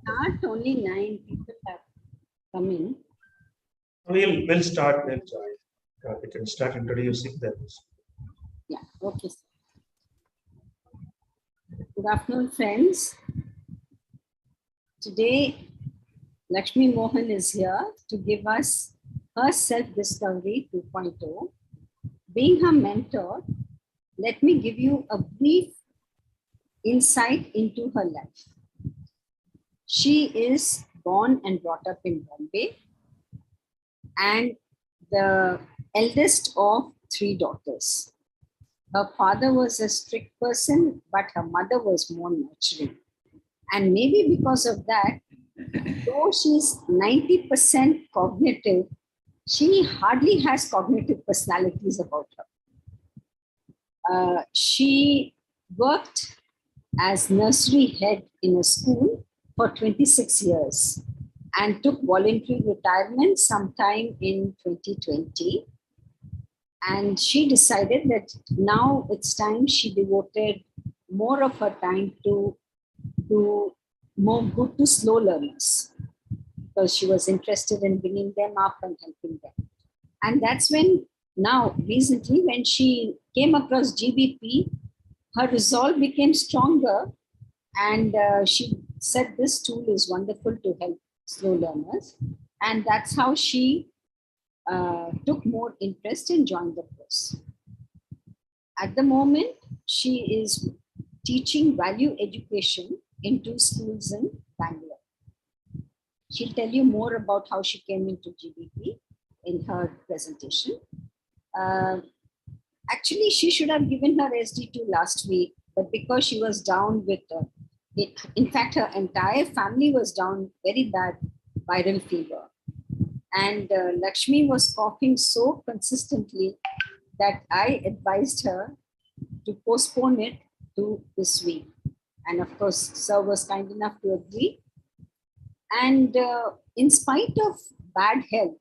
start, only 9 people have come in. We'll start. We'll join. We can start introducing them. Yeah, okay. Good afternoon, friends. Today, Lakshmi Mohan is here to give us her self-discovery 2.0. Being her mentor, let me give you a brief insight into her life. She is born and brought up in Bombay and the eldest of 3 daughters. Her father was a strict person, but her mother was more nurturing. And maybe because of that, though she's 90% cognitive, she hardly has cognitive personalities about her. She worked as nursery head in a school for 26 years and took voluntary retirement sometime in 2020. And she decided that now it's time she devoted more of her time to more good to slow learners, because she was interested in bringing them up and helping them. And that's when now recently when she came across GBP, her resolve became stronger, and she said this tool is wonderful to help slow learners. And that's how she took more interest and joined the course. At the moment, she is teaching value education in 2 schools in Bangalore. She'll tell you more about how she came into GBP in her presentation. Actually, she should have given her SD2 last week, but because she was down with, in fact, her entire family was down very bad viral fever. And Lakshmi was coughing so consistently that I advised her to postpone it to this week. And of course, Sir was kind enough to agree. And in spite of bad health,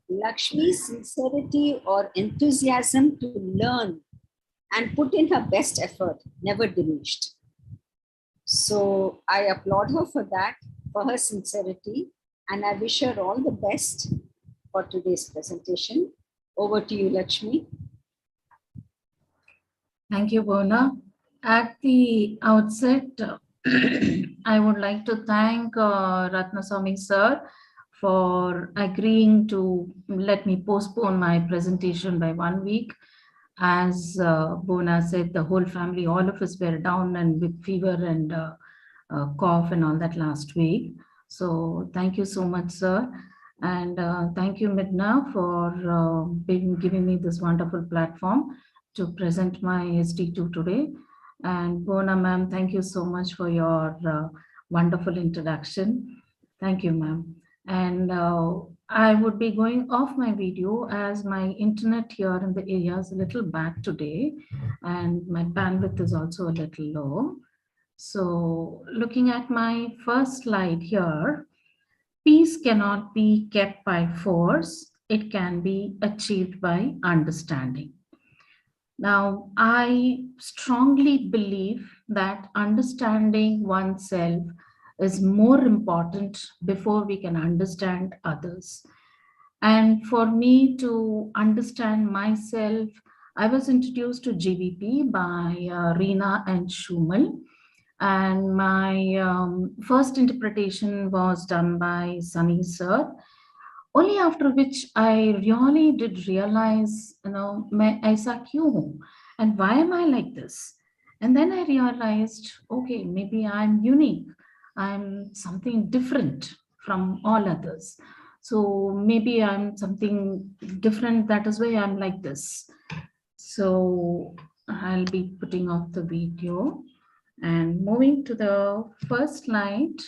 Lakshmi's sincerity or enthusiasm to learn and put in her best effort never diminished. So I applaud her for that, for her sincerity, and I wish her all the best for today's presentation. Over to you, Lakshmi. Thank you, Bona. At the outset, I would like to thank Ratnaswamy sir for agreeing to let me postpone my presentation by 1 week. As Bona said, the whole family, all of us were down and with fever and cough and all that last week. So thank you so much, sir. And thank you, MiDNA, for giving me this wonderful platform to present my SD2 today. And Bona ma'am, thank you so much for your wonderful introduction. Thank you, ma'am. And I would be going off my video as my internet here in the area is a little bad today and my bandwidth is also a little low. So looking at my first slide here, peace cannot be kept by force. It can be achieved by understanding. Now, I strongly believe that understanding oneself is more important before we can understand others. And for me to understand myself, I was introduced to GBP by Reena and Shumal. And my first interpretation was done by Sunny sir. Only after which I really did realize, मैं ऐसा क्यों हूँ and why am I like this? And then I realized, okay, maybe I'm unique. I'm something different from all others. So maybe I'm something different. That is why I'm like this. So I'll be putting off the video and moving to the first slide.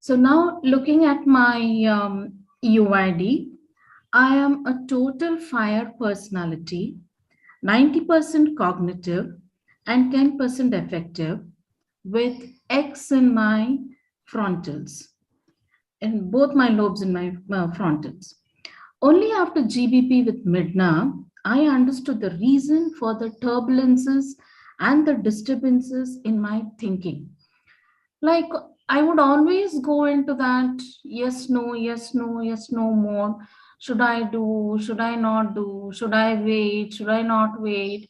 So now looking at my UID, I am a total fire personality, 90% cognitive and 10% affective with X in my frontals. in both my lobes in my frontals. Only after GBP with MiDNA, I understood the reason for the turbulences and the disturbances in my thinking. Like, I would always go into that yes, no, yes, no, yes, no mode. Should I do? Should I not do? Should I wait? Should I not wait?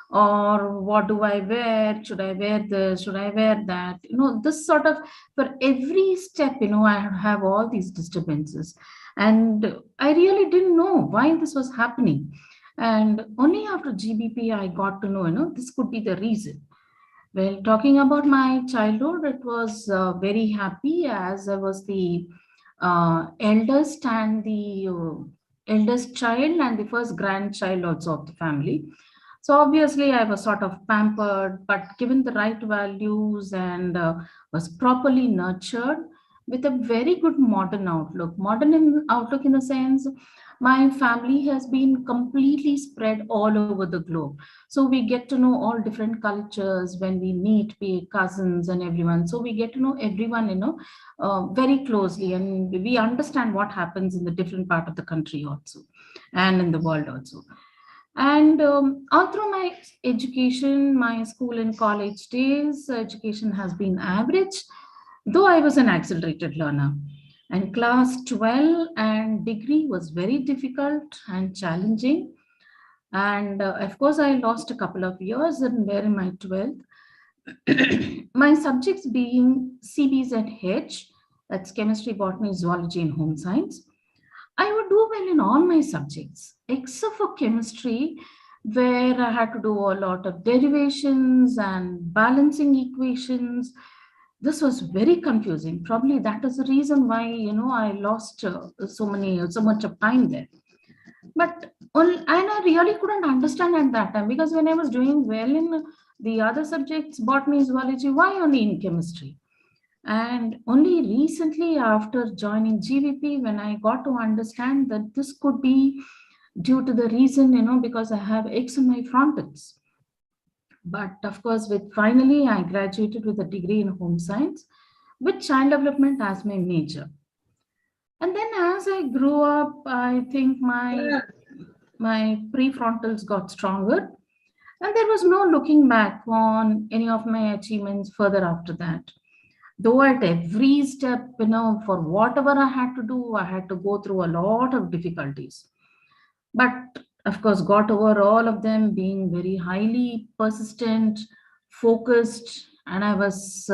Or what do I wear? Should I wear this? Should I wear that? This sort of, for every step, I have all these disturbances. And I really didn't know why this was happening. And only after GBP, I got to know, this could be the reason. Well, talking about my childhood, it was very happy as I was the eldest and the eldest child and the first grandchild also of the family. So obviously, I was sort of pampered, but given the right values and was properly nurtured with a very good modern outlook. Outlook in the sense, my family has been completely spread all over the globe. So we get to know all different cultures when we meet, be it cousins and everyone. So we get to know everyone, very closely, and we understand what happens in the different part of the country also, and in the world also. And all through my education, my school and college days, education has been average, though I was an accelerated learner. And class 12 and degree was very difficult and challenging. And of course, I lost a couple of years in where in my 12th. My subjects being CBs and H, that's chemistry, botany, zoology, and home science. I would do well in all my subjects, except for chemistry, where I had to do a lot of derivations and balancing equations. This was very confusing. Probably that is the reason why, I lost so much of time there. But and I really couldn't understand at that time, because when I was doing well in the other subjects, botany, zoology, why only in chemistry? And only recently, after joining GVP, when I got to understand that this could be due to the reason, because I have X in my frontals. But of course, with finally, I graduated with a degree in home science with child development as my major. And then as I grew up, I think my prefrontals got stronger, and there was no looking back on any of my achievements further after that. Though at every step, for whatever I had to do, I had to go through a lot of difficulties. But of course, got over all of them, being very highly persistent, focused, and I was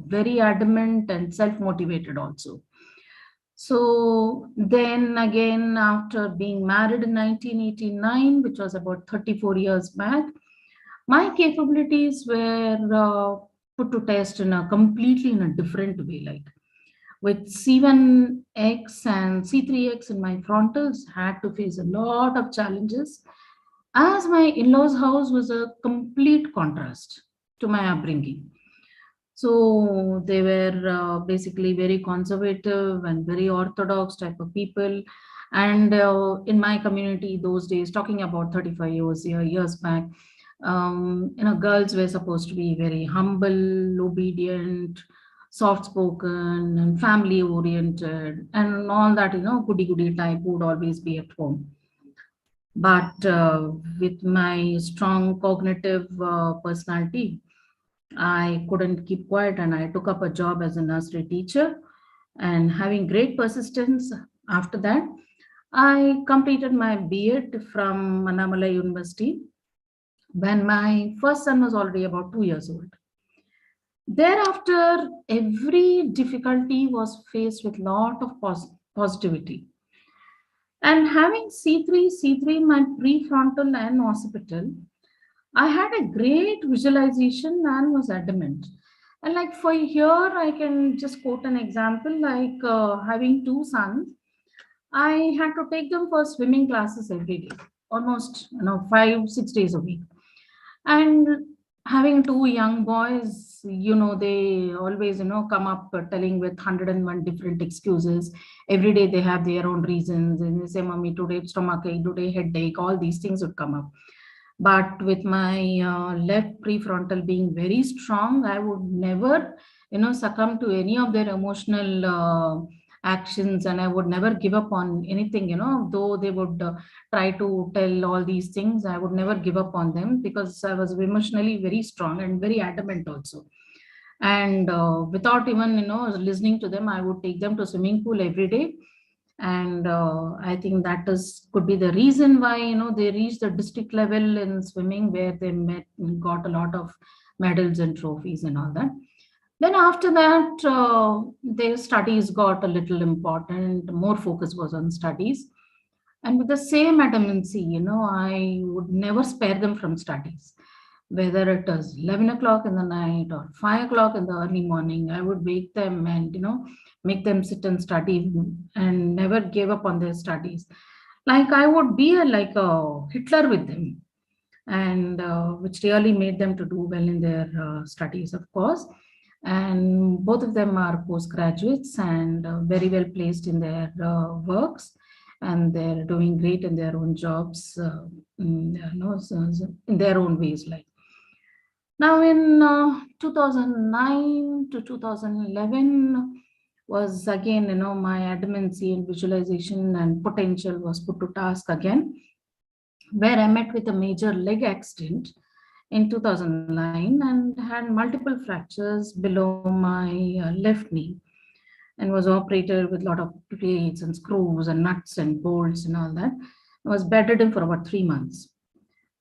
very adamant and self motivated also. So then again, after being married in 1989, which was about 34 years back, my capabilities were put to test in a completely in a different way. Like with C1X and C3X in my frontals, had to face a lot of challenges, as my in-laws' house was a complete contrast to my upbringing. So they were basically very conservative and very orthodox type of people. And in my community those days, talking about 35 years back, girls were supposed to be very humble, obedient, soft spoken, and family oriented, and all that, goody goody type would always be at home. But with my strong cognitive personality, I couldn't keep quiet, and I took up a job as a nursery teacher. And having great persistence after that, I completed my B.Ed from Annamalai University when my first son was already about 2 years old. Thereafter, every difficulty was faced with lot of positivity. And having C3, my prefrontal and occipital, I had a great visualization and was adamant. And like for here, I can just quote an example, like having two sons, I had to take them for swimming classes every day, almost 5-6 days a week. And having two young boys, they always, come up telling with 101 different excuses. Every day they have their own reasons. And they say, Mommy, today stomachache, today headache, all these things would come up. But with my left prefrontal being very strong, I would never, succumb to any of their emotional actions, and I would never give up on anything, though they would try to tell all these things. I would never give up on them because I was emotionally very strong and very adamant also. And without even, listening to them, I would take them to swimming pool every day. And I think that is could be the reason why, they reached the district level in swimming, where they got a lot of medals and trophies and all that. Then after that, their studies got a little important. More focus was on studies. And with the same adamancy, I would never spare them from studies. Whether it is 11 o'clock in the night or 5 o'clock in the early morning, I would wake them and, make them sit and study, and never gave up on their studies. Like I would be like a Hitler with them, and which really made them to do well in their studies, of course. And both of them are postgraduates and very well placed in their works, and they're doing great in their own jobs, in their own ways. Like now, in 2009 to 2011 was again, my adamancy and visualization and potential was put to task again, where I met with a major leg accident in 2009 and had multiple fractures below my left knee, and was operated with a lot of plates and screws and nuts and bolts and all that. I was bedridden for about 3 months.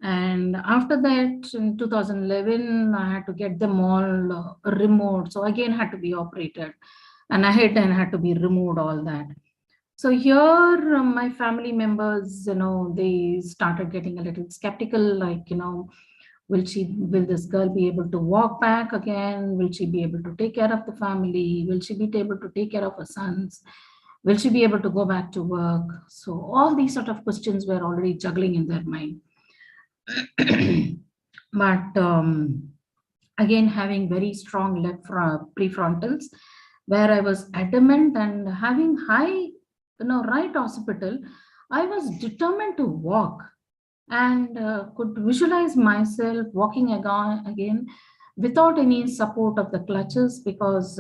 And after that, in 2011, I had to get them all removed. So again, had to be operated, and I had to be removed, all that. So here, my family members, they started getting a little skeptical, like, will this girl be able to walk back again? Will she be able to take care of the family? Will she be able to take care of her sons? Will she be able to go back to work? So all these sort of questions were already juggling in their mind. But again, having very strong left prefrontals, where I was adamant, and having high, right occipital, I was determined to walk, and could visualize myself walking again without any support of the clutches, because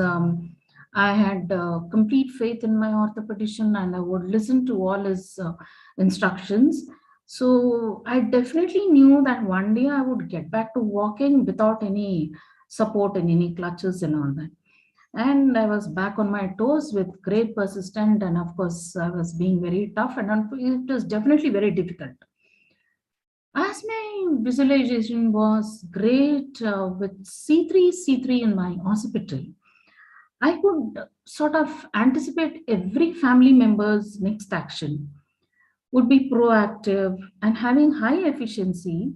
I had complete faith in my orthopedician, and I would listen to all his instructions. So I definitely knew that one day I would get back to walking without any support and any clutches and all that. And I was back on my toes with great persistence, and of course I was being very tough, and it was definitely very difficult. As my visualization was great with C3 in my occipital, I could sort of anticipate every family member's next action, would be proactive and having high efficiency,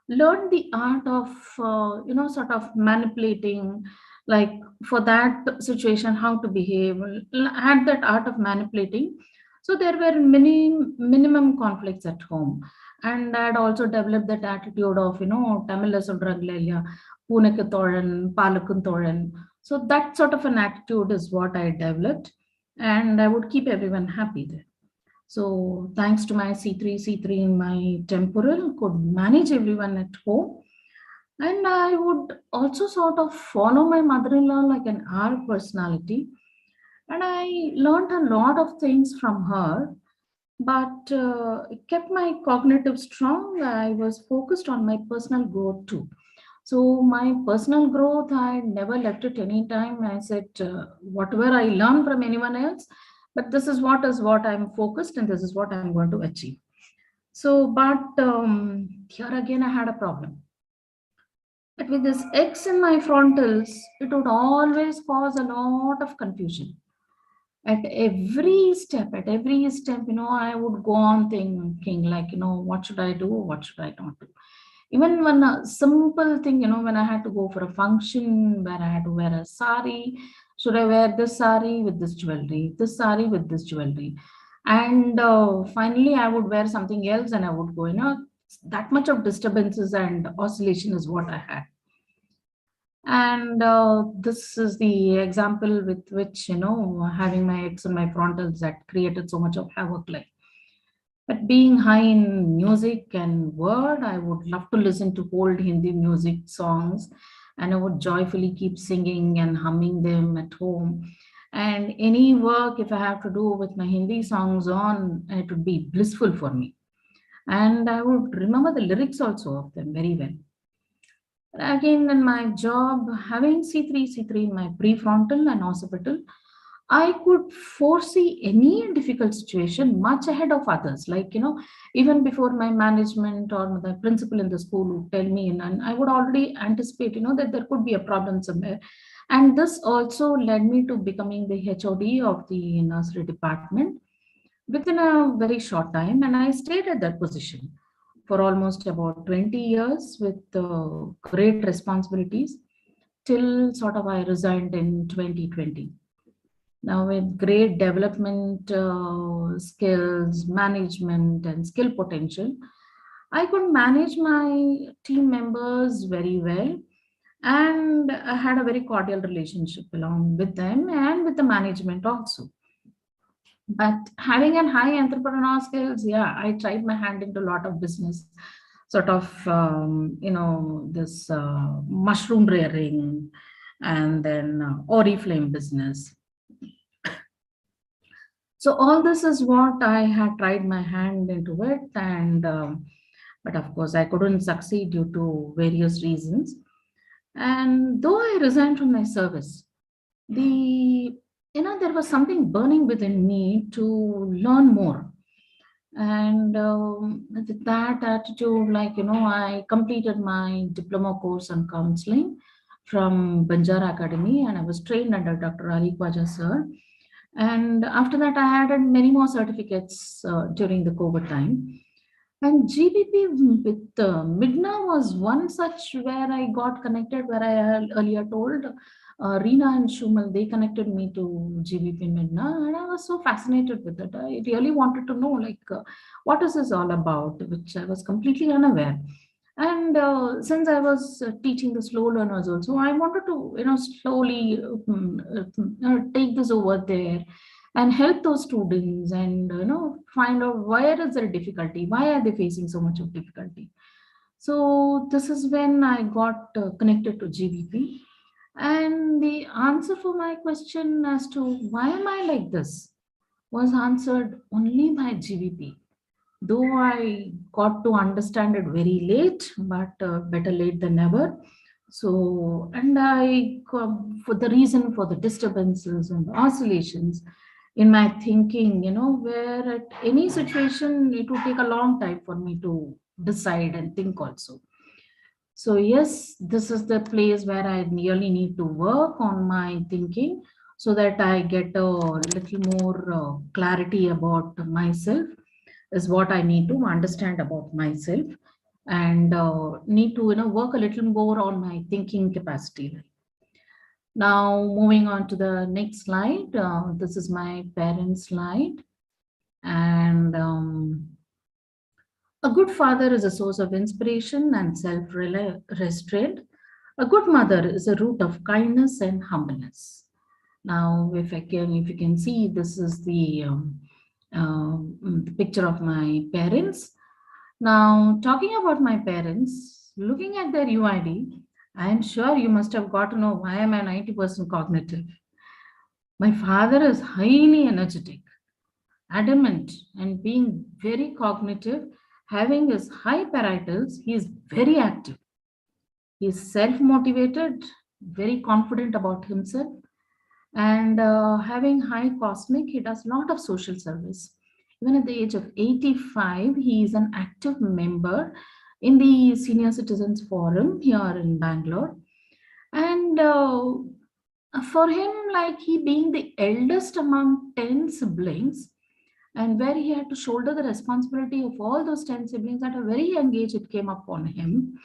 learn the art of, sort of manipulating, like for that situation, how to behave, had that art of manipulating. So there were many minimum conflicts at home. And I had also developed that attitude of, Tamil Sodraglelia, Punakathoran, Palakanthoran. So that sort of an attitude is what I developed, and I would keep everyone happy there. So thanks to my C3 in my temporal, could manage everyone at home. And I would also sort of follow my mother-in-law like an R personality. And I learned a lot of things from her, but it kept my cognitive strong. I was focused on my personal growth too. So my personal growth, I never left it any time. I said, whatever I learn from anyone else, but this is what I'm focused, and this is what I'm going to achieve. So, but here again, I had a problem. But with this X in my frontals, it would always cause a lot of confusion. At every step, I would go on thinking like, what should I do? What should I not do? Even when a simple thing, when I had to go for a function where I had to wear a sari, should I wear this sari with this jewelry, this sari with this jewelry? And finally, I would wear something else, and I would go, that much of disturbances and oscillation is what I had. And this is the example with which, having my X and my frontals that created so much of havoc. Like, but being high in music and word, I would love to listen to old Hindi music songs, and I would joyfully keep singing and humming them at home. And any work, if I have to do with my Hindi songs on, it would be blissful for me. And I would remember the lyrics also of them very well. Again, in my job, having C3 in my prefrontal and occipital, I could foresee any difficult situation much ahead of others. Like, even before my management or the principal in the school would tell me, and I would already anticipate, that there could be a problem somewhere. And this also led me to becoming the HOD of the nursery department within a very short time. And I stayed at that position for almost about 20 years with great responsibilities till sort of I resigned in 2020. Now, with great development skills, management, and skill potential, I could manage my team members very well. And I had a very cordial relationship along with them and with the management also. But having a high entrepreneurial skills, yeah, I tried my hand into a lot of business, sort of, this mushroom rearing and then Oriflame business. So all this is what I had tried my hand into it, and but of course I couldn't succeed due to various reasons. And though I resigned from my service, there was something burning within me to learn more. And with that attitude, I completed my diploma course on counseling from Banjara Academy, and I was trained under Dr. Ali Khwaja sir. And after that, I added many more certificates during the COVID time. And GBP with MiDNA was one such where I got connected, where I earlier told Reena and Shumal, they connected me to GBP MiDNA, and I was so fascinated with it. I really wanted to know, what is this all about, which I was completely unaware. And since I was teaching the slow learners also, I wanted to, slowly take this over there and help those students and, find out where is their difficulty, why are they facing so much of difficulty. So this is when I got connected to GBP. And the answer for my question as to why am I like this was answered only by GBP. Though I got to understand it very late, but better late than never. So, and for the reason for the disturbances and the oscillations in my thinking, where at any situation, it would take a long time for me to decide and think also. So yes, this is the place where I really need to work on my thinking so that I get a little more clarity about myself is what I need to understand about myself, and need to work a little more on my thinking capacity. Now moving on to the next slide. This is my parents' slide, and a good father is a source of inspiration and self-restraint. A good mother is a root of kindness and humbleness. Now, if you can see, this is the picture of my parents. Now, talking about my parents, looking at their UID, I am sure you must have got to know why am I 90% cognitive. My father is highly energetic, adamant, and being very cognitive, having his high paritals, he is very active. He is self-motivated, very confident about himself, and having high cosmic, he does a lot of social service. Even at the age of 85, he is an active member in the Senior Citizens Forum here in Bangalore. And for him, like he being the eldest among 10 siblings, and where he had to shoulder the responsibility of all those 10 siblings at a very young age, it came upon him.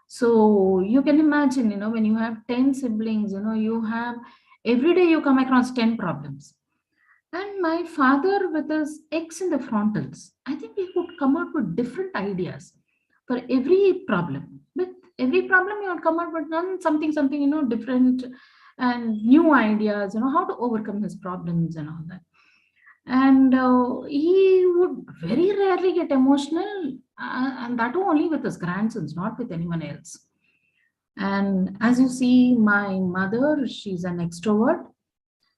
So you can imagine, when you have 10 siblings, you have every day you come across 10 problems. And my father, with his X in the frontals, I think he could come out with different ideas for every problem. With every problem, he would come out with something, different and new ideas, how to overcome his problems and all that. And he would very rarely get emotional, and that only with his grandsons, not with anyone else. And as you see, my mother, she's an extrovert.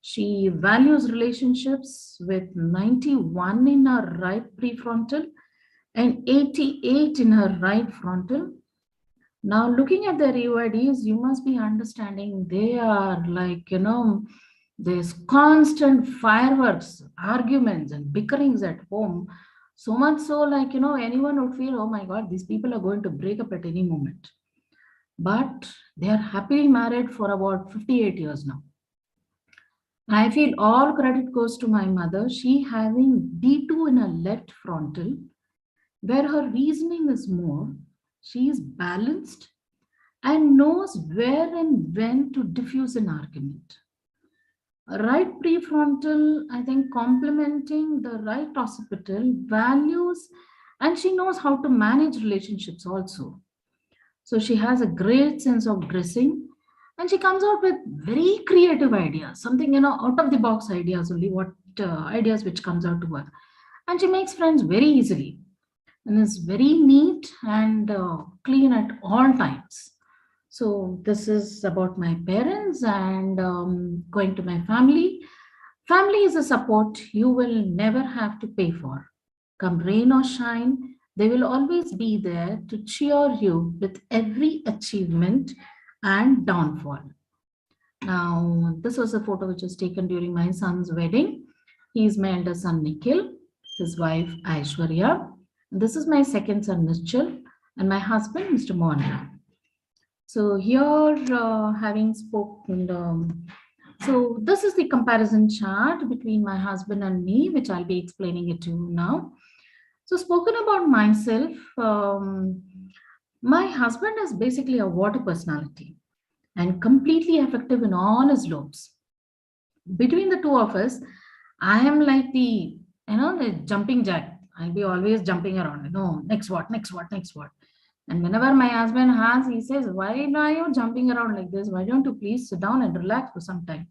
She values relationships with 91 in her right prefrontal and 88 in her right frontal. Now, looking at their UIDs, you must be understanding they are like, there's constant fireworks, arguments, and bickerings at home. So much so, like, anyone would feel, oh my God, these people are going to break up at any moment. But they are happily married for about 58 years now. I feel all credit goes to my mother. She having D2 in her left frontal, where her reasoning is more. She is balanced and knows where and when to diffuse an argument. Right prefrontal, I think, complementing the right occipital values, and she knows how to manage relationships also. So she has a great sense of dressing, and she comes out with very creative ideas, something, out of the box ideas, only what ideas which comes out to her. And she makes friends very easily and is very neat and clean at all times. So this is about my parents, and going to my family. Family is a support you will never have to pay for. Come rain or shine, they will always be there to cheer you with every achievement and downfall. Now, this was a photo which was taken during my son's wedding. He is my elder son, Nikhil, his wife, Aishwarya. This is my second son, Nischal, and my husband, Mr. Mohan. So here, having spoken, so this is the comparison chart between my husband and me, which I'll be explaining it to you now. So spoken about myself, my husband is basically a water personality and completely effective in all his lobes. Between the two of us, I am like the jumping jack. I'll be always jumping around. No, next what, next what, next what. And whenever my husband has, he says, why are you jumping around like this? Why don't you please sit down and relax for some time?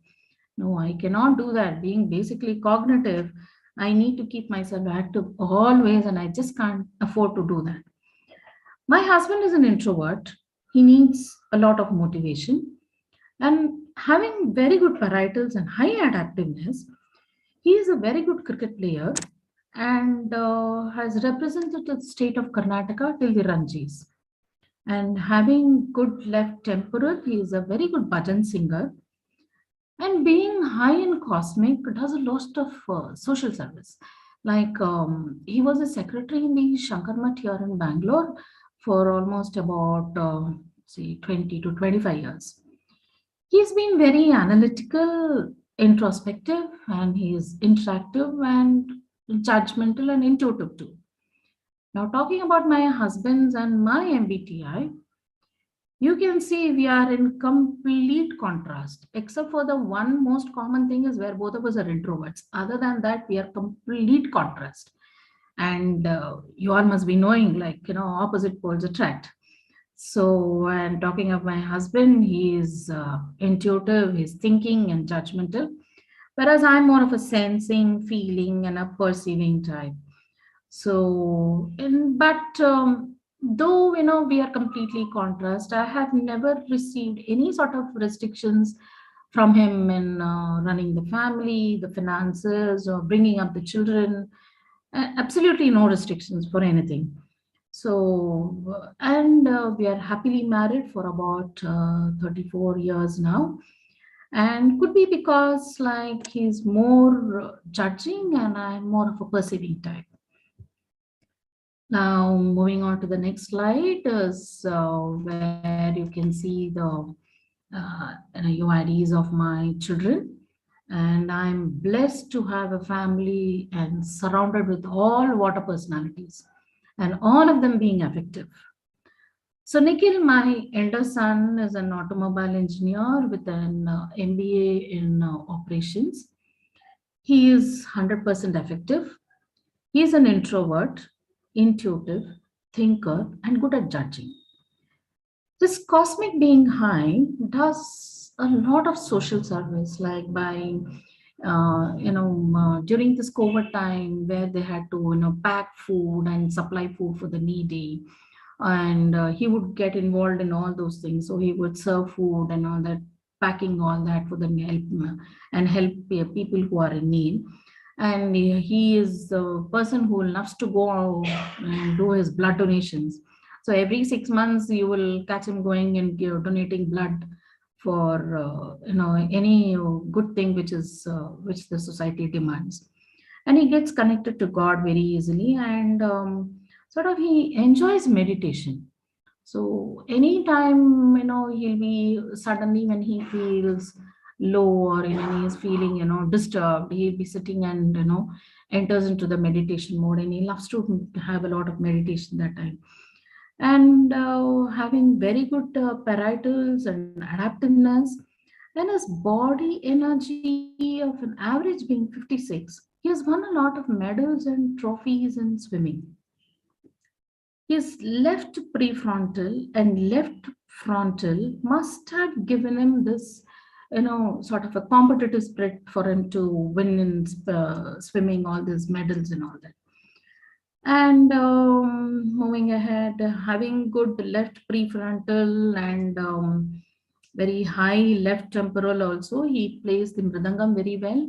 No, I cannot do that. Being basically cognitive, I need to keep myself active always, and I just can't afford to do that. My husband is an introvert. He needs a lot of motivation. And having very good parietals and high adaptiveness, he is a very good cricket player and has represented the state of Karnataka till the Ranjis. And having good left temporal, he is a very good bhajan singer. And being high in cosmic does a lot of social service. Like he was a secretary in the Shankar Math here in Bangalore for almost about 20 to 25 years. He's been very analytical, introspective, and he is interactive and judgmental and intuitive too. Now, talking about my husband's and my MBTI, you can see we are in complete contrast, except for the one most common thing is where both of us are introverts. Other than that, we are complete contrast. And you all must be knowing, like, opposite poles attract. So, and talking of my husband, he is intuitive, he's thinking and judgmental, whereas I'm more of a sensing, feeling, and a perceiving type. So, though we are completely contrast, I have never received any sort of restrictions from him in running the family, the finances, or bringing up the children. Absolutely no restrictions for anything. So, and we are happily married for about 34 years now. And could be because like he's more judging and I'm more of a perceiving type. Now, moving on to the next slide is where you can see the UIDs of my children. And I'm blessed to have a family and surrounded with all water personalities and all of them being effective. So Nikhil, my elder son, is an automobile engineer with an MBA in operations. He is 100% effective. He is an introvert, intuitive, thinker, and good at judging. This cosmic being high does a lot of social service, like by during this COVID time where they had to pack food and supply food for the needy, and he would get involved in all those things. So he would serve food and all that packing all that for the help and help people who are in need. And he is a person who loves to go and do his blood donations. So every 6 months you will catch him going and donating blood for any good thing which the society demands. And he gets connected to God very easily, and sort of he enjoys meditation. So anytime, he'll be suddenly when he feels low, or when he is feeling, disturbed, he'll be sitting and, enters into the meditation mode, and he loves to have a lot of meditation that time. And having very good parietals and adaptiveness, and his body energy of an average being 56, he has won a lot of medals and trophies in swimming. His left prefrontal and left frontal must have given him this, sort of a competitive spirit for him to win in swimming, all these medals and all that. And moving ahead, having good left prefrontal and very high left temporal also, he plays the mridangam very well.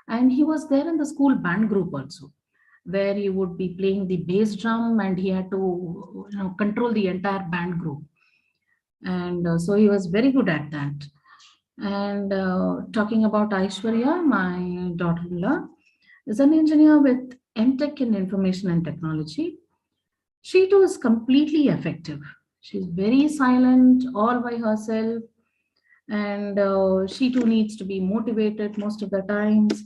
And he was there in the school band group also, where he would be playing the bass drum, and he had to control the entire band group. And so he was very good at that. And talking about Aishwarya, my daughter-in-law, is an engineer with MTech in Information and Technology. She too is completely effective. She's very silent, all by herself, and she too needs to be motivated most of the times.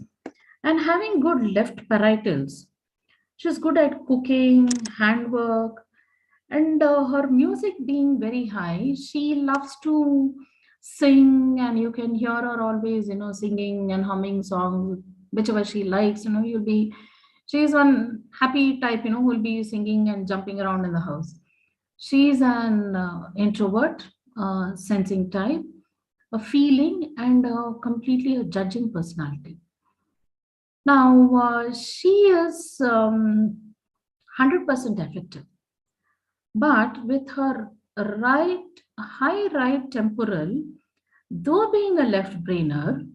And having good left parietals, she's good at cooking, handwork, and her music being very high, she loves to sing, and you can hear her always, singing and humming songs, whichever she likes. She's one happy type, who will be singing and jumping around in the house. She's an introvert, sensing type, a feeling, and completely a judging personality. Now, she is 100% effective, but with her high right temporal, though being a left brainer,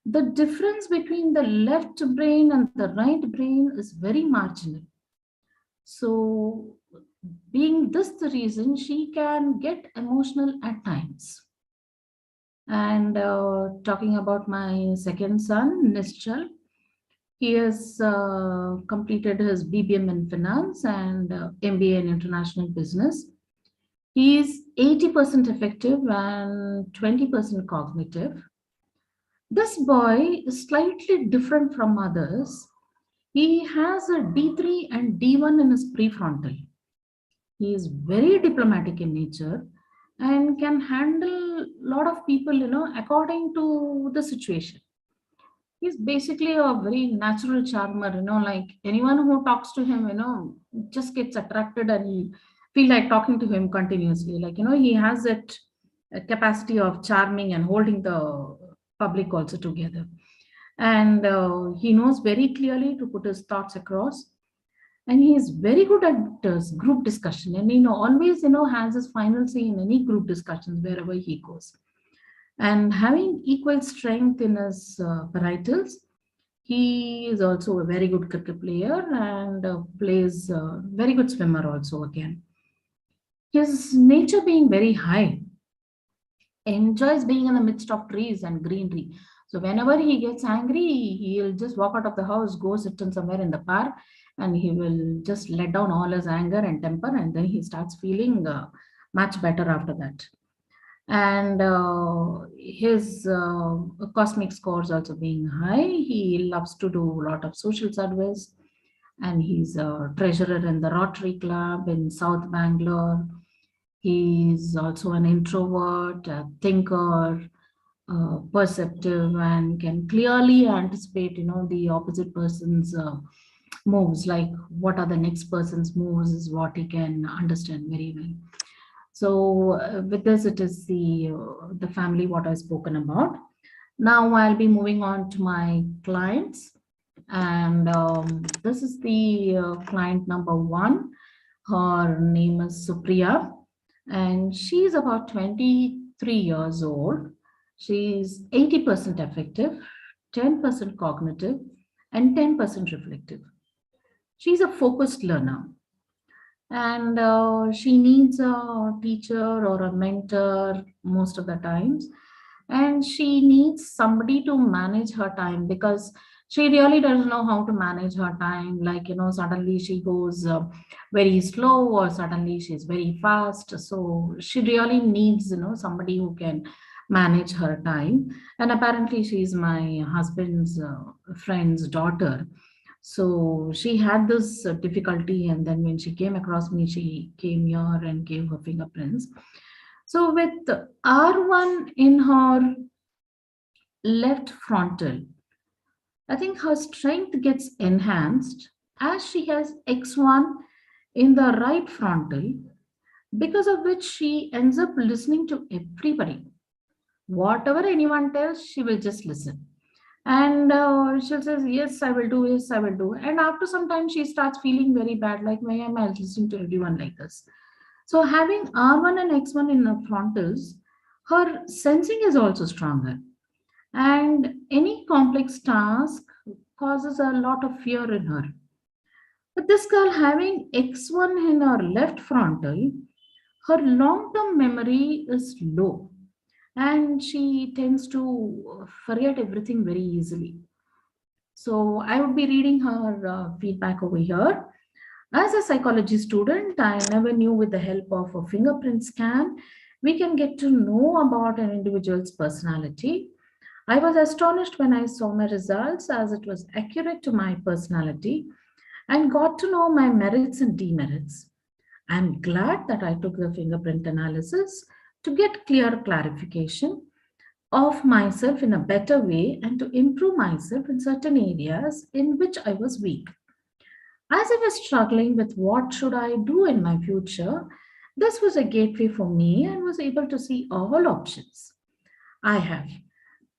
the difference between the left brain and the right brain is very marginal. So, being this the reason, she can get emotional at times. And talking about my second son, Nischal, he has completed his BBM in finance and MBA in international business. He is 80% effective and 20% cognitive. This boy is slightly different from others. He has a D3 and D1 in his prefrontal. He is very diplomatic in nature and can handle a lot of people, according to the situation. He's basically a very natural charmer, like anyone who talks to him, just gets attracted, and he feel like talking to him continuously. Like, he has that capacity of charming and holding the public also together. And he knows very clearly to put his thoughts across. And he is very good at group discussion, and always has his final say in any group discussions wherever he goes. And having equal strength in his parietals, he is also a very good cricket player and plays very good swimmer also again. His nature being very high, enjoys being in the midst of trees and greenery. So whenever he gets angry, he'll just walk out of the house, go sit in somewhere in the park, and he will just let down all his anger and temper, and then he starts feeling much better after that. And his cosmic scores also being high. He loves to do a lot of social service, and he's a treasurer in the Rotary Club in South Bangalore. He's also an introvert, a thinker, perceptive, and can clearly anticipate, the opposite person's moves. Like what are the next person's moves is what he can understand very well. So with this, it is the family what I've spoken about. Now I'll be moving on to my clients, and this is the client number one. Her name is Supriya, and she's about 23 years old. She's 80% affective, 10% cognitive, and 10% reflective. She's a focused learner, and she needs a teacher or a mentor most of the times, and she needs somebody to manage her time, because she really doesn't know how to manage her time. Like, suddenly she goes very slow, or suddenly she's very fast. So she really needs, somebody who can manage her time. And apparently she's my husband's friend's daughter, so she had this difficulty, and then when she came across me, she came here and gave her fingerprints. So with R1 in her left frontal, I think her strength gets enhanced as she has X1 in the right frontal, because of which she ends up listening to everybody. Whatever anyone tells, she will just listen. And she says, yes, I will do, yes, I will do. And after some time, she starts feeling very bad, like, why am I listening to everyone like this? So having R1 and X1 in the frontals, her sensing is also stronger. And any complex task causes a lot of fear in her. But this girl having X1 in her left frontal, her long-term memory is low, and she tends to forget everything very easily. So I would be reading her feedback over here. As a psychology student, I never knew with the help of a fingerprint scan, we can get to know about an individual's personality. I was astonished when I saw my results, as it was accurate to my personality and got to know my merits and demerits. I'm glad that I took the fingerprint analysis to get clear clarification of myself in a better way and to improve myself in certain areas in which I was weak. As I was struggling with what should I do in my future, this was a gateway for me and was able to see all options I have.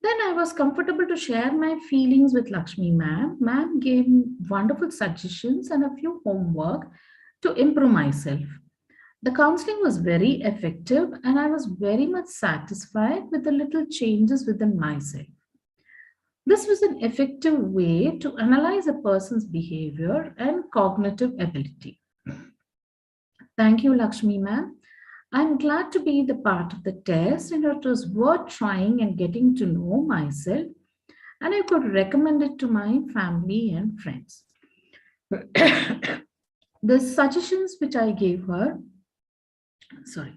Then I was comfortable to share my feelings with Lakshmi ma'am. Ma'am gave wonderful suggestions and a few homework to improve myself. The counseling was very effective, and I was very much satisfied with the little changes within myself. This was an effective way to analyze a person's behavior and cognitive ability. Thank you, Lakshmi ma'am. I'm glad to be the part of the test, and it was worth trying and getting to know myself, and I could recommend it to my family and friends. The suggestions which I gave her, sorry,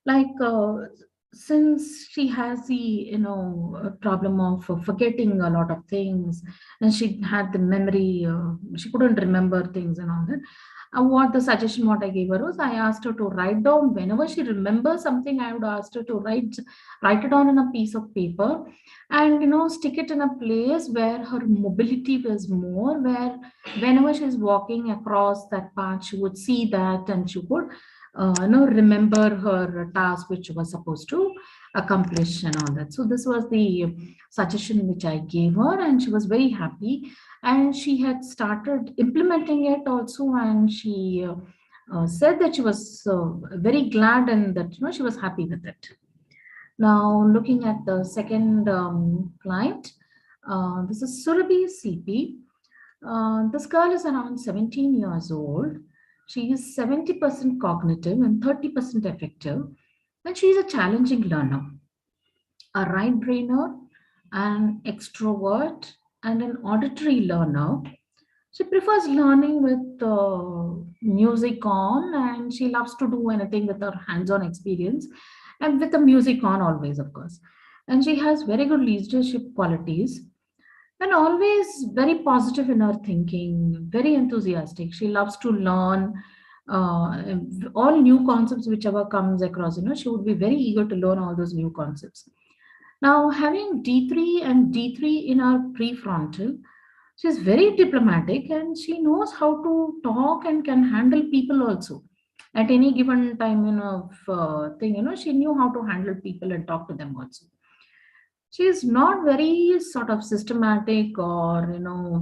like since she has the problem of forgetting a lot of things, and she had the memory, she couldn't remember things and all that. What the suggestion what I gave her was, I asked her to write down whenever she remembers something. I would ask her to write it down in a piece of paper, and stick it in a place where her mobility was more, where whenever she's walking across that path, she would see that, and she could remember her task which she was supposed to accomplish and all that. So this was the suggestion which I gave her, and she was very happy, and she had started implementing it also, and she said that she was very glad, and that she was happy with it. Now looking at the second client, this is Surabhi CP. This girl is around 17 years old. She is 70% cognitive and 30% effective, and she is a challenging learner, a right brainer, an extrovert, and an auditory learner. She prefers learning with music on, and she loves to do anything with her hands-on experience and with the music on always, of course. And she has very good leadership qualities, and always very positive in her thinking, very enthusiastic. She loves to learn all new concepts whichever comes across. She would be very eager to learn all those new concepts. Now, having D3 and D3 in her prefrontal, she's very diplomatic, and she knows how to talk and can handle people also. At any given time, she knew how to handle people and talk to them also. She is not very sort of systematic or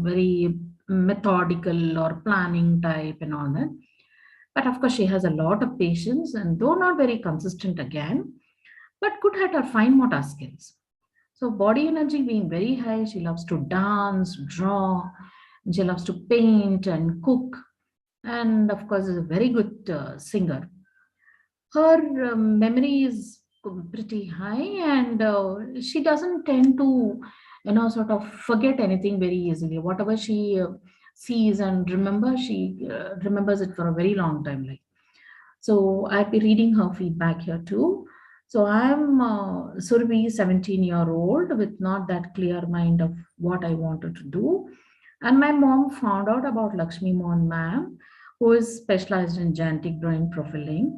very methodical or planning type and all that, but of course she has a lot of patience, and though not very consistent again, but good at her fine motor skills. So body energy being very high, she loves to dance, draw, and she loves to paint and cook, and of course is a very good singer. Her memory is pretty high, and she doesn't tend to, sort of forget anything very easily. Whatever she sees and remembers, she remembers it for a very long time. Like, so I'll be reading her feedback here too. So I'm Survi, 17-year-old with not that clear mind of what I wanted to do. And my mom found out about Lakshmi Mohan ma'am, who is specialized in genetic brain profiling.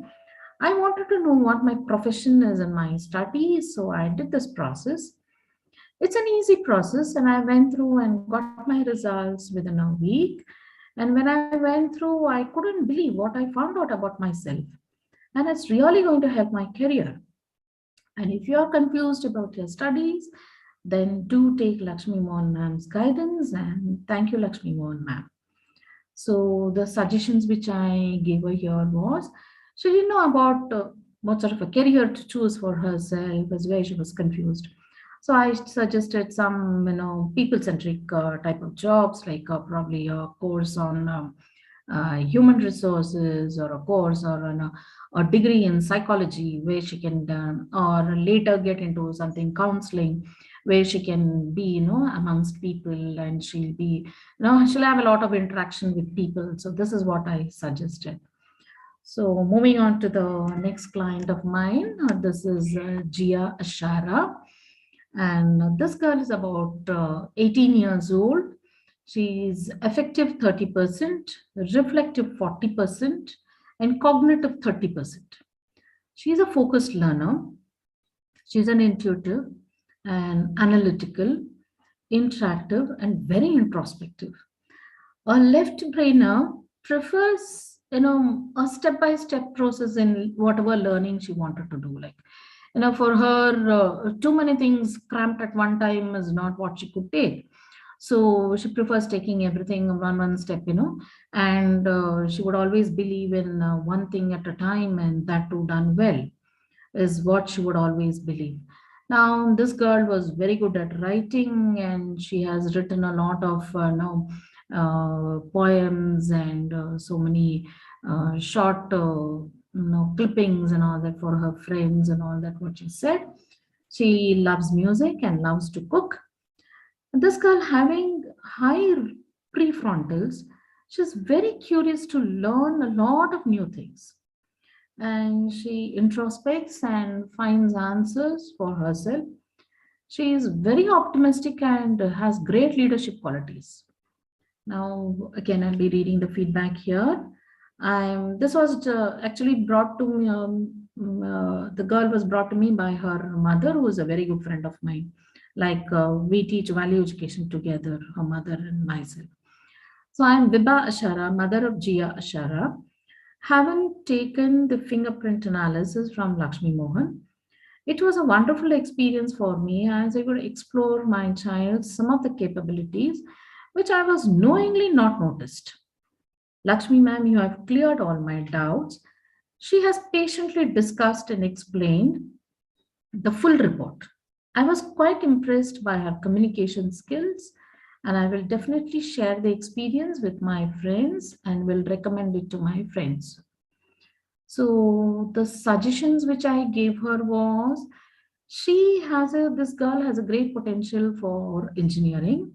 I wanted to know what my profession is in my studies, so I did this process. It's an easy process, and I went through and got my results within a week. And when I went through, I couldn't believe what I found out about myself. And it's really going to help my career. And if you're confused about your studies, then do take Lakshmi Mohan ma'am's guidance. And thank you, Lakshmi Mohan ma'am. So the suggestions which I gave her here was, she didn't know about what sort of a career to choose for herself, as where she was confused. So I suggested some, people-centric type of jobs, like probably a course on human resources, or a course or a degree in psychology, where she can, or later get into something counseling, where she can be, amongst people, and she'll have a lot of interaction with people. So this is what I suggested. So moving on to the next client of mine, this is Jia Ashara. And this girl is about 18 years old. She's effective 30%, reflective 40%, and cognitive 30%. She's a focused learner. She's an intuitive and analytical, interactive, and very introspective. A left brainer prefers, a step-by-step process in whatever learning she wanted to do. Like, for her, too many things cramped at one time is not what she could take. So she prefers taking everything one step, and she would always believe in one thing at a time, and that too done well is what she would always believe. Now, this girl was very good at writing, and she has written a lot of poems, and so many short clippings and all that for her friends and all that, what she said. She loves music and loves to cook. This girl, having high prefrontals, she's very curious to learn a lot of new things, and she introspects and finds answers for herself. She is very optimistic and has great leadership qualities. Now, again, I'll be reading the feedback here. This was actually brought to me, the girl was brought to me by her mother, who is a very good friend of mine. Like, we teach value education together, her mother and myself. So I'm Vibha Ashara, mother of Jia Ashara. Having taken the fingerprint analysis from Lakshmi Mohan, it was a wonderful experience for me, as I could explore my child's some of the capabilities which I was knowingly not noticed. Lakshmi ma'am, you have cleared all my doubts. She has patiently discussed and explained the full report. I was quite impressed by her communication skills, and I will definitely share the experience with my friends and will recommend it to my friends. So the suggestions which I gave her was, this girl has a great potential for engineering.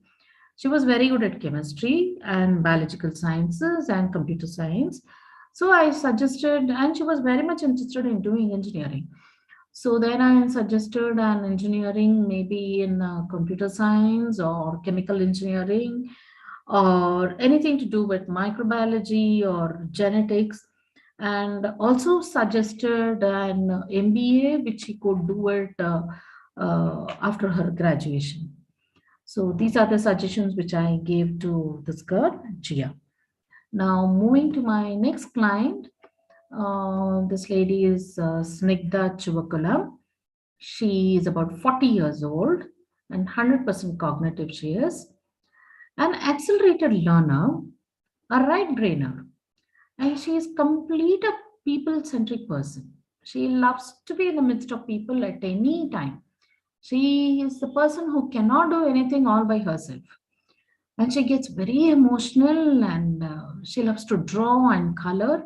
She was very good at chemistry and biological sciences and computer science. So I suggested, and she was very much interested in doing engineering. So then I suggested an engineering, maybe in computer science or chemical engineering, or anything to do with microbiology or genetics, and also suggested an MBA, which she could do it after her graduation. So these are the suggestions which I gave to this girl, Jia. Now, moving to my next client, this lady is Snigdha Chivakula. She is about 40 years old and 100% cognitive she is. An accelerated learner, a right brainer, and she is complete a people-centric person. She loves to be in the midst of people at any time. She is the person who cannot do anything all by herself. And she gets very emotional, and she loves to draw and color.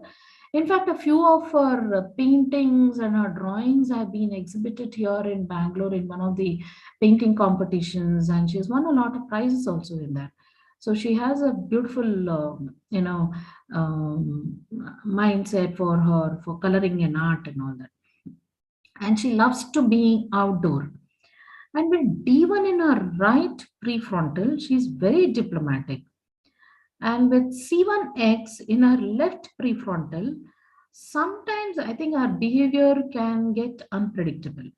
In fact, a few of her paintings and her drawings have been exhibited here in Bangalore in one of the painting competitions, and she's won a lot of prizes also in that. So she has a beautiful, mindset for her for coloring and art and all that. And she loves to be outdoor. And with D1 in her right prefrontal, she's very diplomatic. And with C1X in her left prefrontal, sometimes I think her behavior can get unpredictable.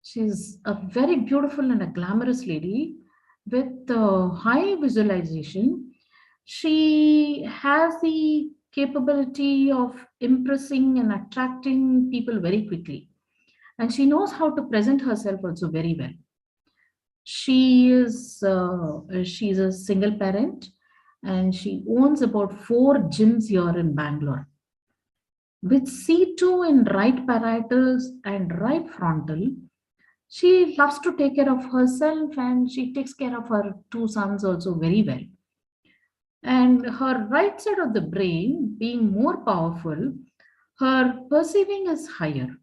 She's a very beautiful and a glamorous lady with high visualization. She has the capability of impressing and attracting people very quickly. And she knows how to present herself also very well. She's a single parent, and she owns about 4 gyms here in Bangalore. With C2 in right parietal and right frontal, she loves to take care of herself, and she takes care of her 2 sons also very well. And her right side of the brain being more powerful, her perceiving is higher.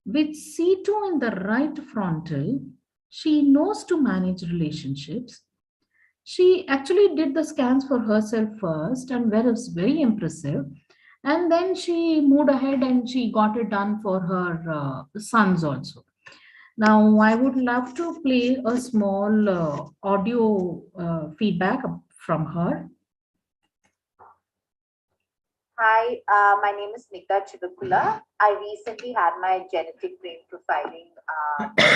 With C2 in the right frontal, she knows to manage relationships. She actually did the scans for herself first, and was very impressive. And then she moved ahead and she got it done for her sons also. Now, I would love to play a small audio feedback from her. Hi, my name is Nikta Chivakula. I recently had my genetic brain profiling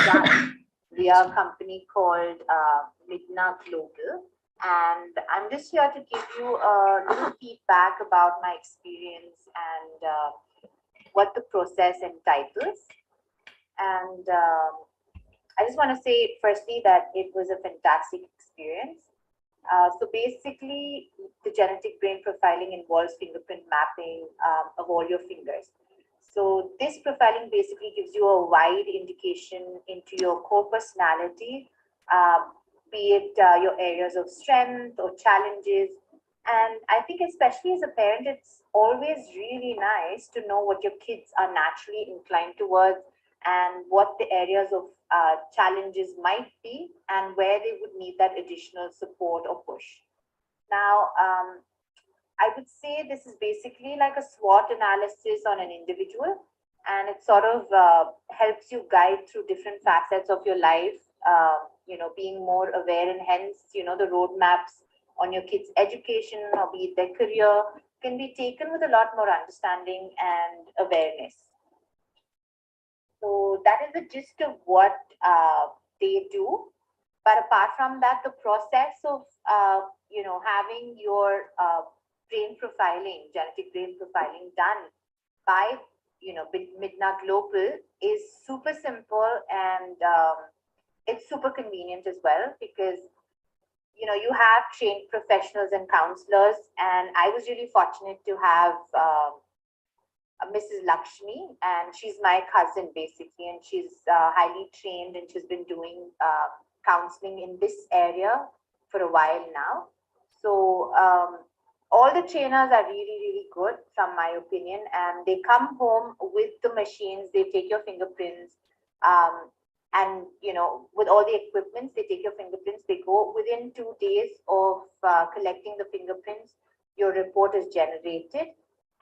done via a company called MiDNA Global. And I'm just here to give you a little feedback about my experience and what the process entitles. And I just want to say, firstly, that it was a fantastic experience. So basically, the genetic brain profiling involves fingerprint mapping of all your fingers. So this profiling basically gives you a wide indication into your core personality, be it your areas of strength or challenges. And I think especially as a parent, it's always really nice to know what your kids are naturally inclined towards and what the areas of challenges might be and where they would need that additional support or push. Now, I would say this is basically like a SWOT analysis on an individual, and it sort of helps you guide through different facets of your life, being more aware, and hence, the roadmaps on your kids' education or be it their career can be taken with a lot more understanding and awareness. So that is the gist of what they do. But apart from that, the process of having your brain profiling, genetic brain profiling done by MiDNA Global is super simple, and it's super convenient as well, because you have trained professionals and counselors, and I was really fortunate to have Mrs. Lakshmi, and she's my cousin basically, and she's highly trained, and she's been doing counseling in this area for a while now. So all the trainers are really, really good from my opinion, and they come home with the machines, they take your fingerprints, and with all the equipments, they take your fingerprints, they go within 2 days of collecting the fingerprints, your report is generated.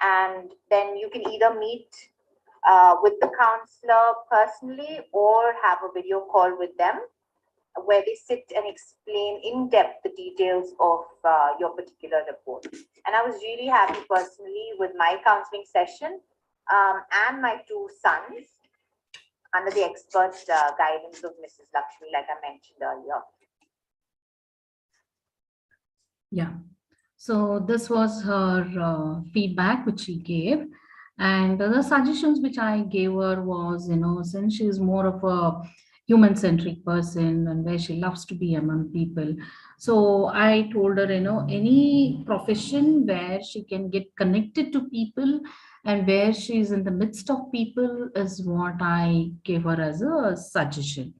And then you can either meet with the counselor personally or have a video call with them where they sit and explain in depth the details of your particular report. And I was really happy personally with my counseling session and my 2 sons under the expert guidance of Mrs. Lakshmi, like I mentioned earlier. Yeah. So this was her feedback which she gave, and the suggestions which I gave her was, since she is more of a human-centric person and where she loves to be among people, so I told her, any profession where she can get connected to people and where she is in the midst of people is what I gave her as a suggestion.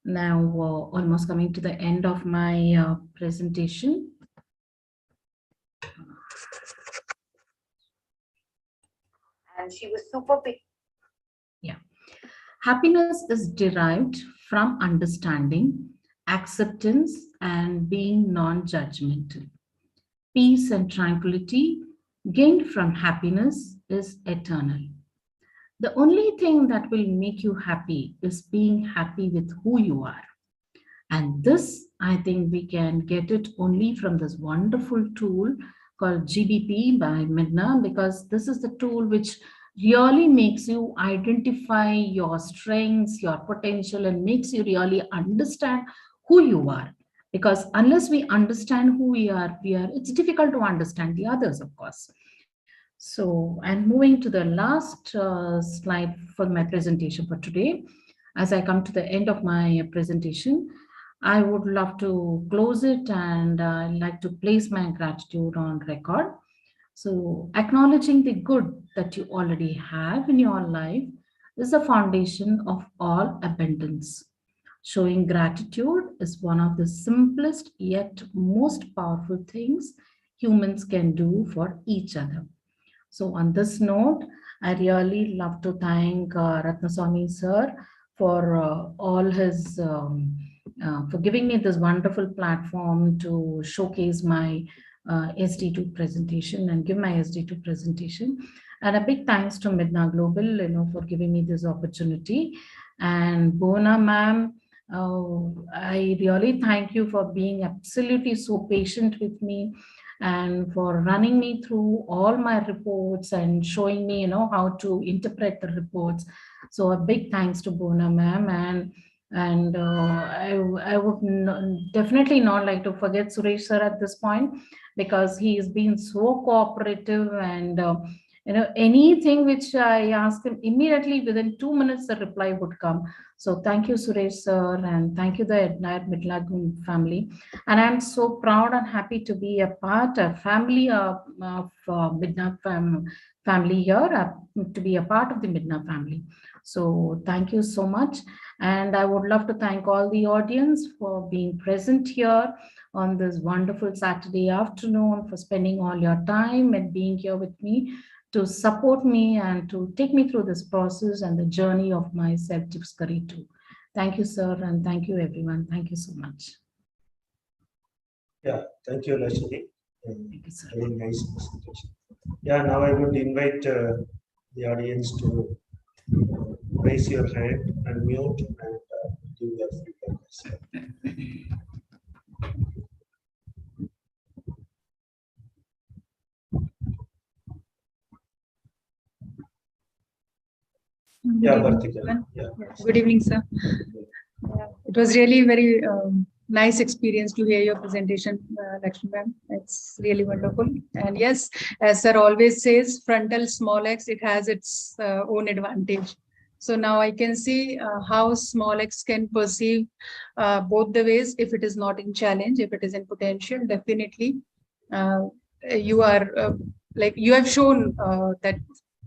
Now, almost coming to the end of my presentation. And she was super big. Yeah. Happiness is derived from understanding, acceptance, and being non-judgmental. Peace and tranquility gained from happiness is eternal. The only thing that will make you happy is being happy with who you are. And this, I think we can get it only from this wonderful tool called GBP by MiDNA, because this is the tool which really makes you identify your strengths, your potential, and makes you really understand who you are. Because unless we understand who we are, it's difficult to understand the others, of course. So, and moving to the last slide for my presentation for today, as I come to the end of my presentation, I would love to close it, and I'd like to place my gratitude on record. So, acknowledging the good that you already have in your life is the foundation of all abundance. Showing gratitude is one of the simplest yet most powerful things humans can do for each other. So on this note, I really love to thank Ratnaswamy sir for all his, for giving me this wonderful platform to showcase my SD2 presentation and give my SD2 presentation. And a big thanks to MiDNA Global, for giving me this opportunity. And Bona ma'am, I really thank you for being absolutely so patient with me, and for running me through all my reports and showing me, how to interpret the reports. So a big thanks to Bona ma'am, and I would definitely not like to forget Suresh sir at this point, because he has been so cooperative, and anything which I asked him, immediately within 2 minutes the reply would come. So thank you, Suresh sir, and thank you, the entire MiDNA family. And I'm so proud and happy to be a part of family of MiDNA family here, to be a part of the MiDNA family. So thank you so much. And I would love to thank all the audience for being present here on this wonderful Saturday afternoon, for spending all your time and being here with me to support me and to take me through this process and the journey of my self-discovery too. Thank you, sir, and thank you, everyone. Thank you so much. Yeah, thank you, Lakshmi. Thank you, sir. Very nice presentation. Yeah, now I would invite the audience to raise your hand, unmute, and give your feedback. Yeah, Bhartika. Yeah. Good evening, sir. It was really very nice experience to hear your presentation, Lakshmi ma'am. It's really wonderful. And yes, as sir always says, frontal small x, it has its own advantage. So now I can see how small x can perceive both the ways. If it is not in challenge, if it is in potential, definitely you are like you have shown that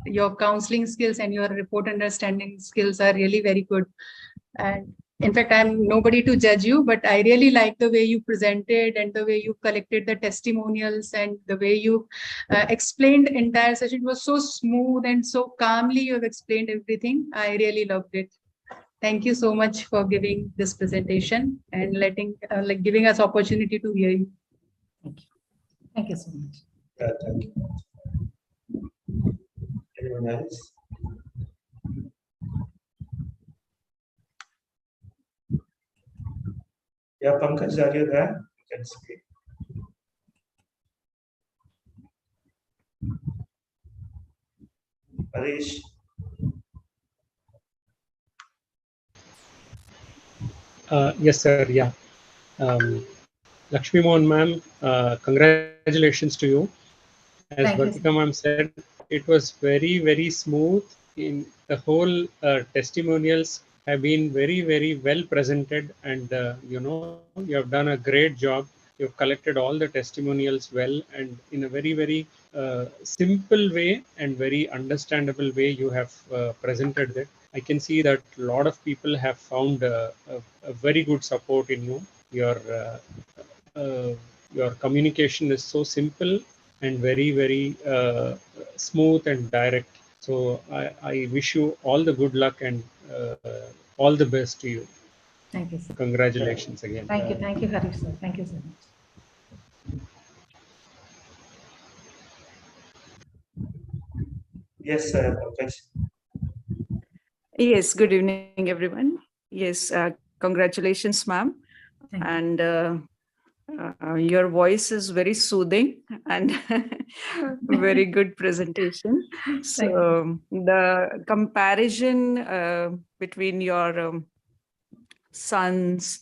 your counseling skills and your report understanding skills are really very good. And in fact, I'm nobody to judge you, but I really like the way you presented and the way you collected the testimonials and the way you explained the entire session. It was so smooth and so calmly you have explained everything. I really loved it. Thank you so much for giving this presentation and giving us opportunity to hear you. Thank you. Thank you so much. Yeah, thank you. Anyone else? Yeah, Pankaj, are you there? You can speak. Harish. Yes, sir. Yeah. Lakshmi Mohan ma'am, congratulations to you. As Bhartika ma'am said, it was very, very smooth. In the whole testimonials have been very, very well presented, and you have done a great job. You've collected all the testimonials well and in a very, very simple way and very understandable way you have presented that. I can see that a lot of people have found a very good support in you. Your communication is so simple and very, very smooth and direct. So I wish you all the good luck and all the best to you. Thank you, sir. Congratulations again. Thank you, Harish, sir. Thank you so much. Yes, Pankaj. Yes, good evening, everyone. Yes, congratulations, ma'am. Thank you. And your voice is very soothing and very good presentation. So the comparison between your sons,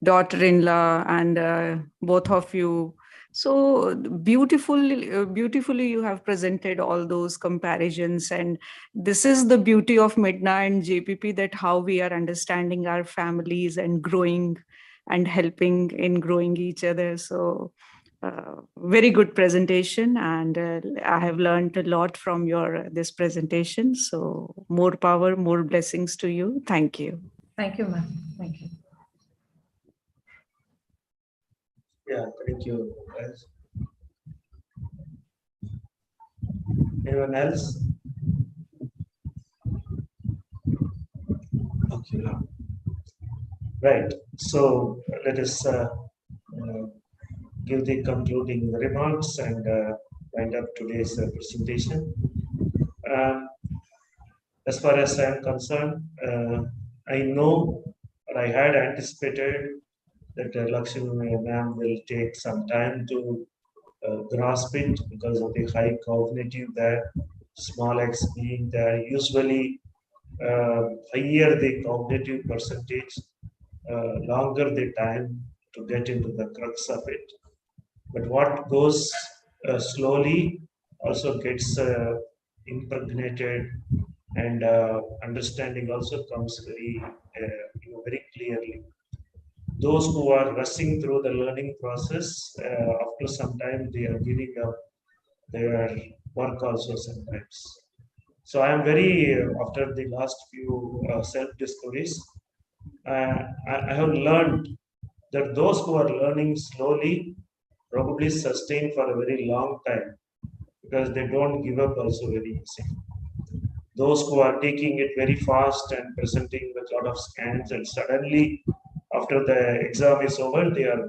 daughter-in-law, and both of you. So beautifully you have presented all those comparisons, and this is the beauty of MiDNA and JPP, that how we are understanding our families and growing and helping in growing each other. So very good presentation, and I have learned a lot from your this presentation. So more power, more blessings to you. Thank you. Thank you, ma'am. Thank you. Yeah, thank you, guys. Anyone else? Okay, now. Right. So let us give the concluding remarks and wind up today's presentation. As far as I am concerned, I know, or I had anticipated that Lakshmi ma'am will take some time to grasp it because of the high cognitive there, small x being there. Usually, higher the cognitive percentage, longer the time to get into the crux of it. But what goes slowly also gets impregnated, and understanding also comes very clearly. Those who are rushing through the learning process, after some time they are giving up their work also sometimes. So I am very, after the last few self-discoveries, I have learned that those who are learning slowly probably sustain for a very long time because they don't give up also very easy. Those who are taking it very fast and presenting with a lot of scans, and suddenly after the exam is over, they are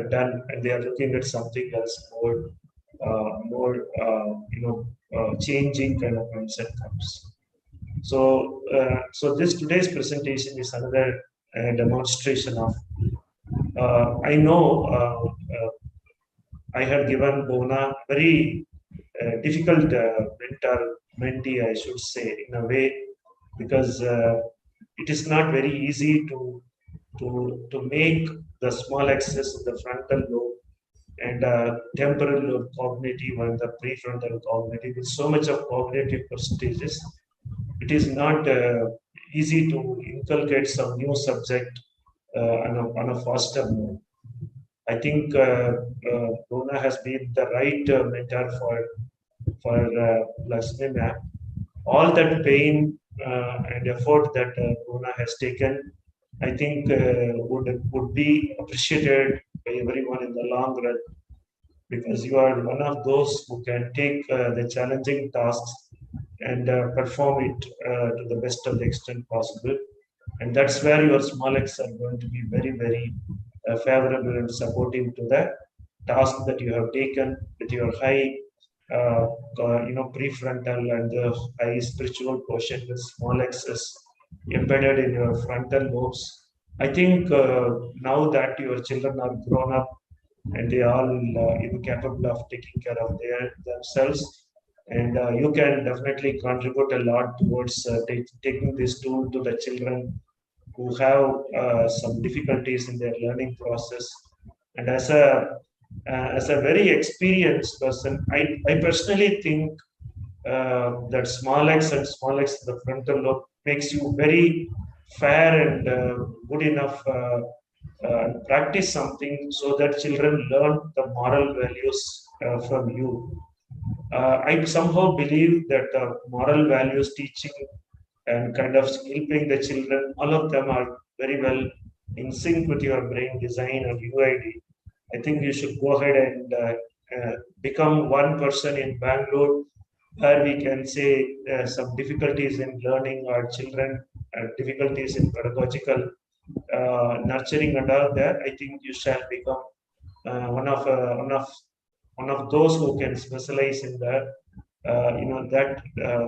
done and they are looking at something else more changing kind of mindset comes. So this today's presentation is another demonstration of. I know I had given Bona very difficult mentee, I should say, in a way, because it is not very easy to make the small axis of the frontal lobe and temporal lobe cognitive and the prefrontal cognitive with so much of cognitive percentages. It is not easy to inculcate some new subject on a faster mode. I think Bona has been the right mentor for Lakshmi ma'am. All that pain and effort that Bona has taken, I think would be appreciated by everyone in the long run, because you are one of those who can take the challenging tasks and perform it to the best of the extent possible. And that's where your small X are going to be very, very favorable and supportive to the task that you have taken with your high, prefrontal and the high spiritual quotient with small X's embedded in your frontal lobes. I think now that your children are grown up and they are all capable of taking care of themselves, and you can definitely contribute a lot towards taking this tool to the children who have some difficulties in their learning process. And as a very experienced person, I personally think that small x and small x, the frontal lobe, makes you very fair and good enough practice something so that children learn the moral values from you. I somehow believe that moral values teaching and kind of helping the children, all of them are very well in sync with your brain design and UID. I think you should go ahead and become one person in Bangalore where we can say some difficulties in learning our children, difficulties in pedagogical nurturing and all that. I think you shall become uh, one of uh, one of one of those who can specialize in that. That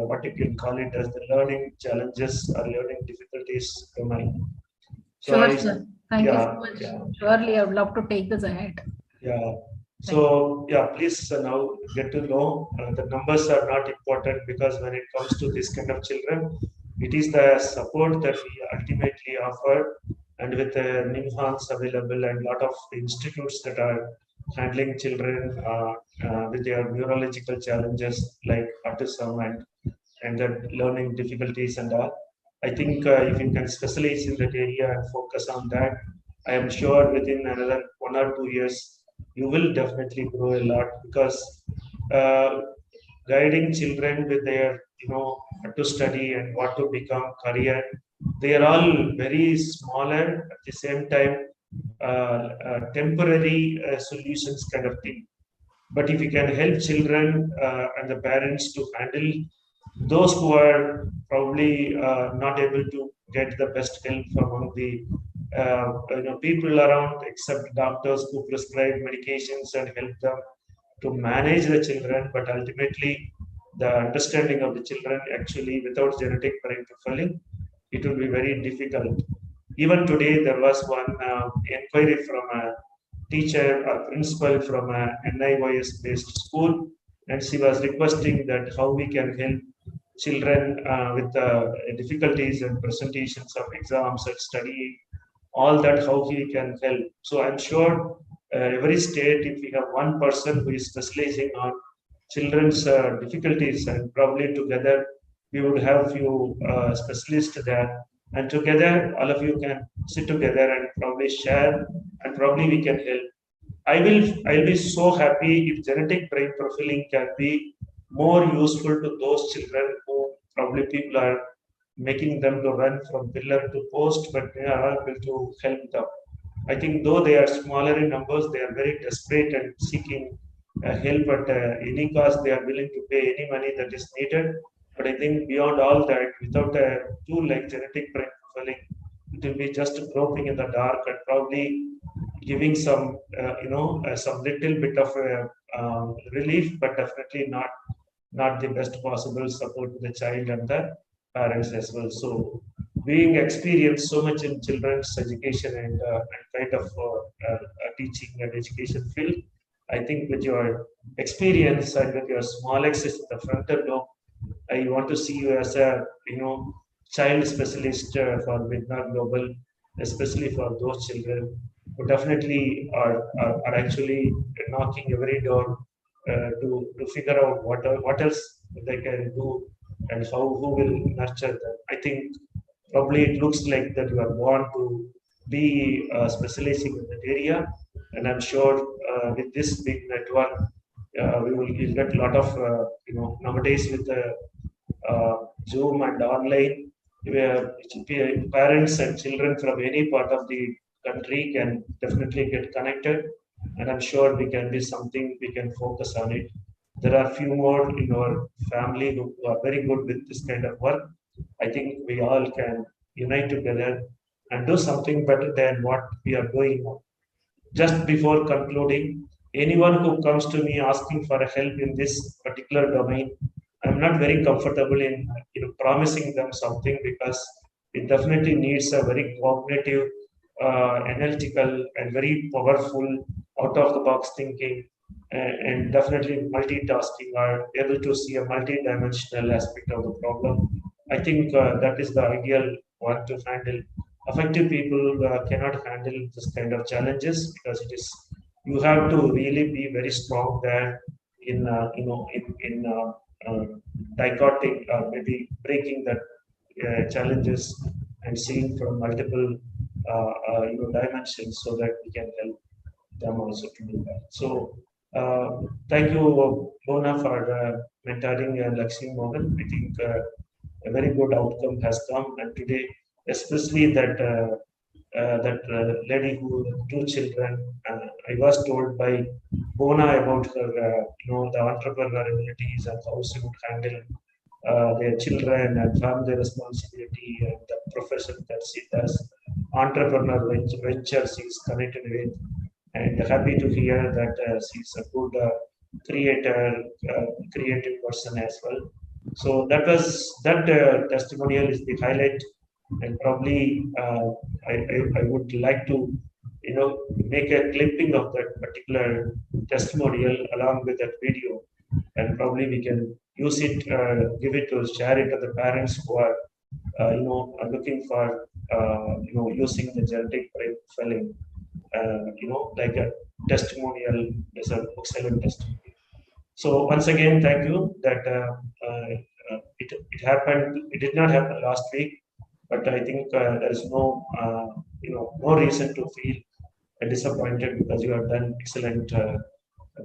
what you can call it as the learning challenges or learning difficulties domain. So Sure, I, sir. Thank you so yeah, much. yeah. Surely, I would love to take this ahead. Yeah. So yeah, please now get to know the numbers are not important because when it comes to this kind of children, it is the support that we ultimately offer, and with the NIMHANs available and lot of institutes that are handling children with their neurological challenges like autism and the learning difficulties and all. I think if you can specialize in that area and focus on that, I am sure within another 1 or 2 years, you will definitely grow a lot because uh, guiding children with their, what to study and what to become career, they are all very smaller at the same time, temporary solutions kind of thing. But if you can help children and the parents to handle those who are probably not able to get the best help from among the people around, except doctors who prescribe medications and help them to manage the children, but ultimately the understanding of the children actually without genetic brain profiling, it will be very difficult. Even today, there was one inquiry from a teacher or principal from a NIYS based school, and she was requesting that how we can help children with difficulties and presentations of exams and studying, all that, how he can help. So I'm sure every state, if we have one person who is specializing on children's difficulties, and probably together we would have few specialists there, and together all of you can sit together and probably share, and probably we can help. I'll be so happy if genetic brain profiling can be more useful to those children who probably people are making them to run from pillar to post, but they are able to help them. I think though they are smaller in numbers, they are very desperate and seeking help at any cost. They are willing to pay any money that is needed. But I think beyond all that, without a tool like genetic brain profiling, it will be just groping in the dark and probably giving some little bit of relief, but definitely not the best possible support to the child and the parents as well. So, being experienced so much in children's education and kind of teaching and education field, I think with your experience and with your small access to the frontal lobe, I want to see you as a child specialist for MiDNA Global, especially for those children who definitely are actually knocking every door to figure out what else they can do and how who will nurture them. I think probably it looks like that you are born to be specializing in that area, and I'm sure with this big network, we will get a lot of nowadays with the Zoom and online, where parents and children from any part of the country can definitely get connected, and I'm sure we can be something we can focus on it. There are few more in our family who are very good with this kind of work. I think we all can unite together and do something better than what we are doing now. Just before concluding, anyone who comes to me asking for help in this particular domain, I'm not very comfortable in promising them something because it definitely needs a very cognitive, analytical, and very powerful out of the box thinking, and definitely multitasking or able to see a multi-dimensional aspect of the problem. I think that is the ideal one to handle. Effective people cannot handle this kind of challenges because it is you have to really be very strong there in dichotic maybe breaking that challenges and seeing from multiple dimensions so that we can help them also to do that. So Thank you, Mona, for mentoring Lakshmi Mohan. I think a very good outcome has come, and today, especially that lady who two children. I was told by Mona about her, the entrepreneurial abilities and how she would handle their children and family responsibility and the profession that she does. Entrepreneur venture she's connected with, and happy to hear that she's a good creator, creative person as well. So that testimonial is the highlight, and probably I would like to make a clipping of that particular testimonial along with that video, and probably we can use it, give it to share it to the parents who are are looking for using the genetic brain profiling, like a testimonial is an excellent testimonial. So once again, thank you that it happened. It did not happen last week, but I think there is no reason to feel disappointed because you have done excellent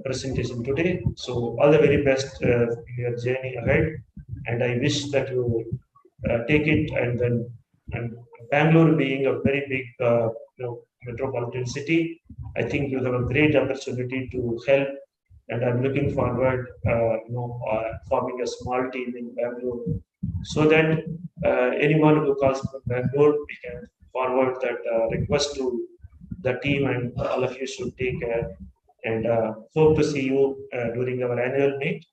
presentation today. So all the very best in your journey ahead, and I wish that you take it and Bangalore being a very big metropolitan city, I think you have a great opportunity to help, and I'm looking forward, forming a small team in Bangalore, so that anyone who calls from Bangalore, we can forward that request to the team, and all of you should take care. And hope to see you during our annual meet.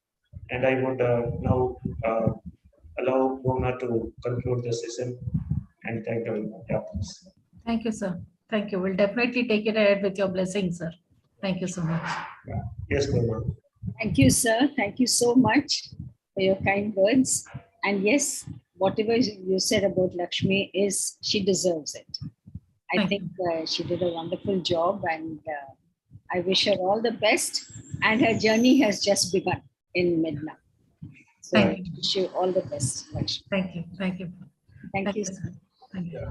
And I would now allow Mona to conclude the session. And thank you very much. Yeah, please. Thank you, sir. Thank you. We'll definitely take it ahead with your blessing, sir. Thank you so much. Yeah. Yes, Mona. Thank you, sir. Thank you so much for your kind words. And yes, whatever you said about Lakshmi she deserves it. I think she did a wonderful job, and I wish her all the best. And her journey has just begun in MiDNA. So I wish you all the best, Lakshmi. Thank you. Thank you. Thank you. Sir. Thank you. Yeah.